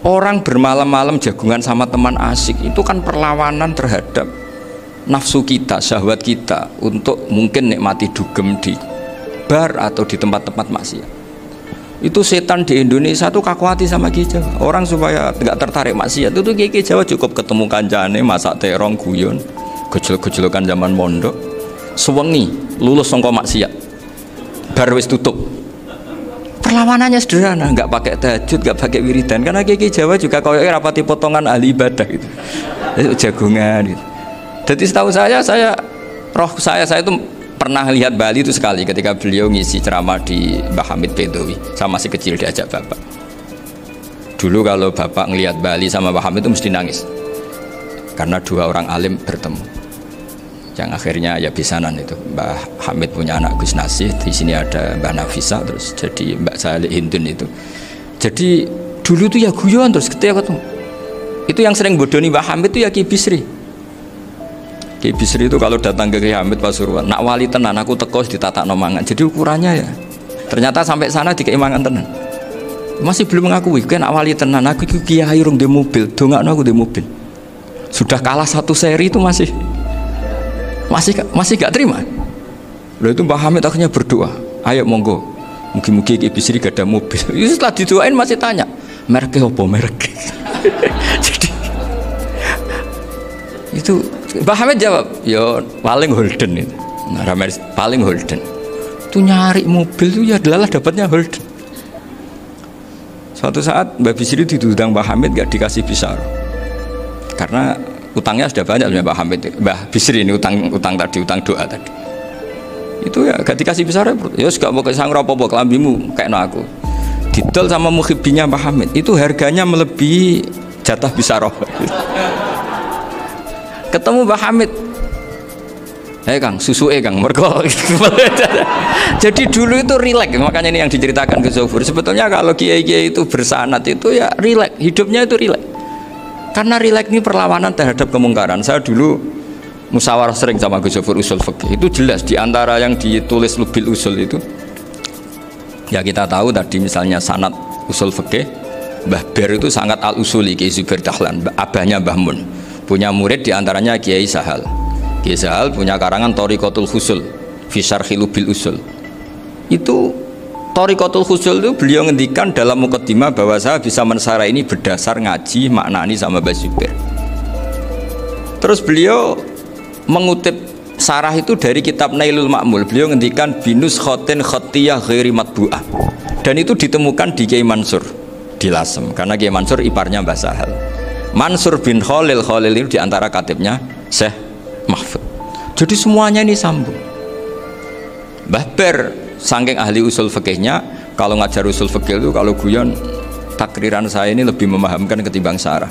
Orang bermalam-malam jagungan sama teman asik itu kan perlawanan terhadap nafsu kita, syahwat kita untuk mungkin nikmati dugem di bar atau di tempat-tempat maksiat. Itu setan di Indonesia tuh kakuati sama Ki Jawa. Orang supaya nggak tertarik maksiat itu Ki Jawa cukup ketemu kancane masak terong guyon, gejol-gejolokan zaman mondok, sewengi lulus sangka maksiat. Bar wis tutup. Perlawanannya sederhana, nggak pakai tahajud, nggak pakai wiridan, karena Ki Jawa juga koyoknya rapati potongan ahli ibadah gitu, jagungan gitu. Jadi setahu saya itu pernah lihat Bali itu sekali ketika beliau ngisi ceramah di Mbah Hamid Bedowi. Saya masih kecil diajak bapak. Dulu kalau bapak ngelihat Bali sama Mbah Hamid itu mesti nangis, karena dua orang alim bertemu. Yang akhirnya ya bisanan itu. Mbah Hamid punya anak Gus Nasih, di sini ada Mbah Nafisa, terus jadi Mbak Salih Hindun itu. Jadi dulu tuh ya guyon terus ketika ketemu. Itu yang sering bodoni Mbah Hamid itu ya Ki Bisri. Ki Bisri itu kalau datang ke Ki Hamid Pasuruan, nak wali tenan aku teko ditata nomangan. Jadi ukurannya ya. Ternyata sampai sana dikei mangan tenan. Masih belum mengakui, kan nak wali tenan aku iki kiai urung di mobil, dongakno aku di mobil. Sudah kalah satu seri itu masih gak terima. Lalu itu Mbah Hamid akhirnya berdoa, ayo monggo, mugi-mugi Ki Bisri gak ada mobil. Itu setelah didoain masih tanya, mereknya apa merek? Jadi itu Mbah Hamid jawab, ya paling Holden itu. Nah, paling Holden. Itu nyari mobil itu ya adalah dapatnya Holden. Suatu saat Mbah Bisri ditudang Mbah Hamid gak dikasih pisar, karena utangnya sudah banyak Mbah Hamid, Mbah Bisri ini utang tadi, utang doa tadi. Itu ya gak dikasih besar ya, gak mau kesang apa-apa kelambimu kayak no aku. Didol sama mukhibbinya Mbah Hamid, itu harganya melebihi jatah bisaroh. Ketemu Mbah Hamid, Kang, susu Kang, mergo. Jadi dulu itu rileks, makanya ini yang diceritakan ke Zuhur. Sebetulnya kalau kiai-kiai itu bersanad itu ya rileks, hidupnya itu rileks. Karena rileks ini perlawanan terhadap kemungkaran. Saya dulu musyawarah sering sama Gus Zofur usul fikih. Itu jelas di antara yang ditulis Lubil Usul itu. Ya kita tahu tadi misalnya sanad usul fikih, Mbah Ber itu sangat al-usuli Kiai Zubair Dahlan, abahnya Mbah Mun. Punya murid di antaranya Kiai Sahal. Kiai Sahal punya karangan Thariqatul Husul fi Syarhi Lubil Usul. Itu Thariqatul Husul itu beliau ngendikan dalam mukaddimah bahwa saya bisa mensara ini berdasar ngaji maknani sama Mbah Zubair. Terus beliau mengutip sarah itu dari kitab Nailul Ma'mul. Beliau ngendikan binus khotin khotiyah ghairi matbu'ah. Dan itu ditemukan di Kiai Mansur di Lasem, karena Kiai Mansur iparnya Mbah Sahal. Mansur bin Khalil itu diantara katibnya Syekh Mahfud. Jadi semuanya ini sambung. Mbah Ber saking ahli usul fikihnya, kalau ngajar usul fikih itu kalau guyon, takriran saya ini lebih memahamkan ketimbang sarah.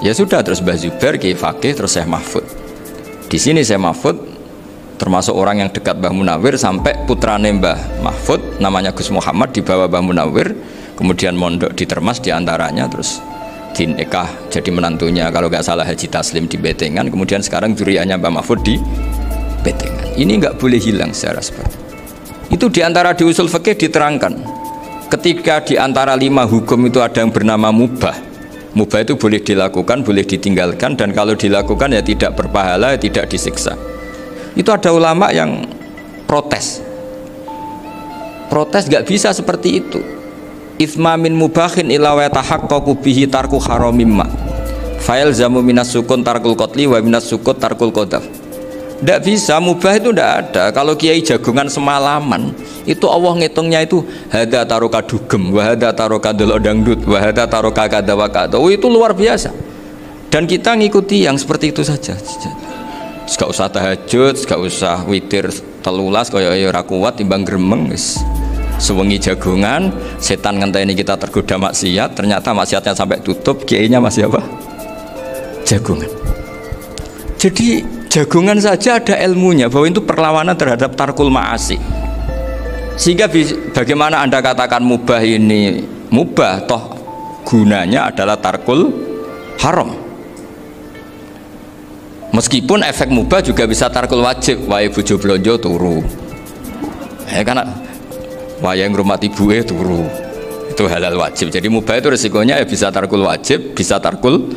Ya sudah, terus Mbah Zubair Kiai Fakih, terus Syekh Mahfud. Di sini Syekh Mahfud termasuk orang yang dekat Mbah Munawir, sampai putrane Mbah Mahfud namanya Gus Muhammad dibawa Mbah Munawir, kemudian mondok di Termas diantaranya, terus dinikah jadi menantunya kalau nggak salah Haji Taslim di Betengan, kemudian sekarang juriannya Mbah Mahfud di Betengan. Ini nggak boleh hilang secara seperti itu. Diantara di usul fikih diterangkan, ketika diantara 5 hukum itu ada yang bernama mubah. Mubah itu boleh dilakukan, boleh ditinggalkan, dan kalau dilakukan ya tidak berpahala, tidak disiksa. Itu ada ulama yang protes nggak bisa seperti itu. Itsma min mubahin ila wa tahaqqaqu bihi tarku haramimma fa'il zamu minas sukun tarkul qatli wa minas sukut tarkul qadaf. Tidak bisa, mubah itu tidak ada. Kalau kiai jagungan semalaman itu Allah ngitungnya itu hada taroka dugem, wahada taroka delok dangdut, wahada taroka kada wa kada. Oh, itu luar biasa. Dan kita ngikuti yang seperti itu saja. Gak usah tahajud, gak usah witir telulas kaya ora kuat timbang gremeng wis. Sewengi jagungan, setan ngenteni kita tergoda maksiat, ternyata maksiatnya sampai tutup, kiainya masih apa? Jagungan. Jadi jagungan saja ada ilmunya bahwa itu perlawanan terhadap tarkul ma'asi. Sehingga bagaimana Anda katakan mubah ini mubah, toh gunanya adalah tarkul haram. Meskipun efek mubah juga bisa tarkul wajib, wae bojo blonjo turu. Karena wae ngrumati ibuke turu. itu halal wajib. Jadi mubah itu resikonya ya bisa tarkul wajib, bisa tarkul